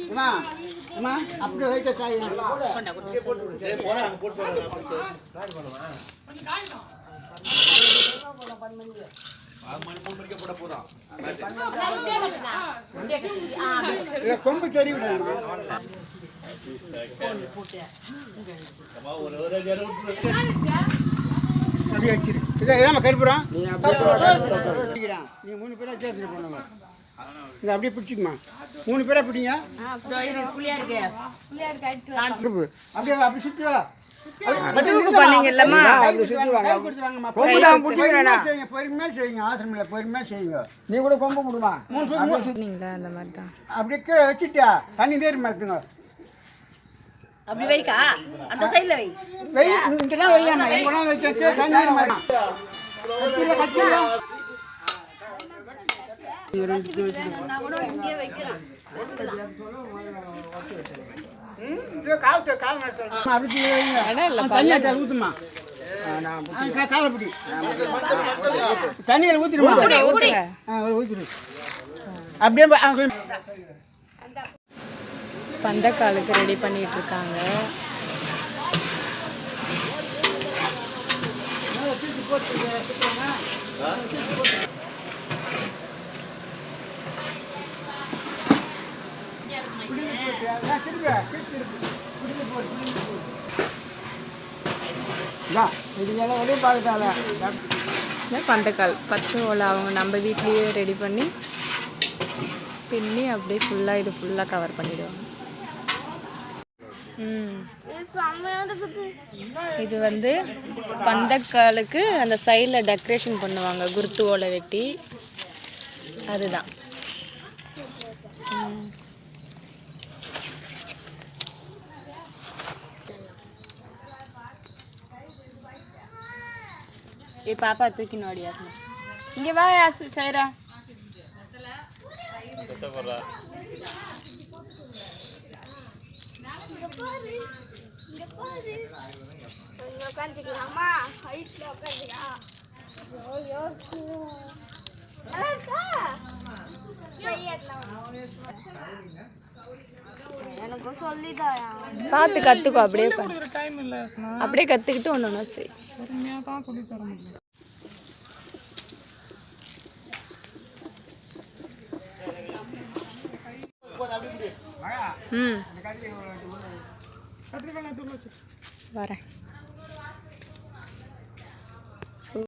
அம்மா அம்மா அப்படியே வைக்க சாய் கொம்பு தெரியும் அப்படியே வச்சிரு இதான் கருப்புறோம் நீ நீ 3 பேரா சேர்த்துட்டு போனவங்க இதை அப்படியே பிடிச்சிக்குமா 3 பேரா பிடிங்க அப்படியே அப்படி சுற்றுவா பொறுமையா செய்யுங்க ஆசிரமில் பொறுமையா செய்யுங்க நீ கூட கொம்பு முடுமா அப்படியே வச்சுட்டியா தண்ணி தேறி மாத்துங்க அப்படி வைக்கா அந்த சைடுல வை இங்கதான் வையாமா எங்கெல்லாம் வைக்க தண்ணி தேறி மாத்துங்க கத்தில கத்தில தண்ணியில் ஊத்திடுமா ஊத்திடு அப்படியே பந்தக்காலுக்கு ரெடி பண்ணிட்டு இருக்காங்க. பந்தக்கால் பச்சை ஓலை அவங்க நம்ம வீட்லேயே ரெடி பண்ணி பின்னி அப்படியே ஃபுல்லாக இது ஃபுல்லாக கவர் பண்ணிடுவாங்க. இது வந்து பந்தக்காலுக்கு அந்த சைடில் டெக்கரேஷன் பண்ணுவாங்க குருத்து ஓலை வெட்டி, அதுதான். பாப்பா தூக்கி நோடியா இங்கே வா சைரா பார்த்து கற்றுக்கோ, அப்படியே அப்படியே கற்றுக்கிட்டு ஒன்று ஒன்றா செய். வரேன்.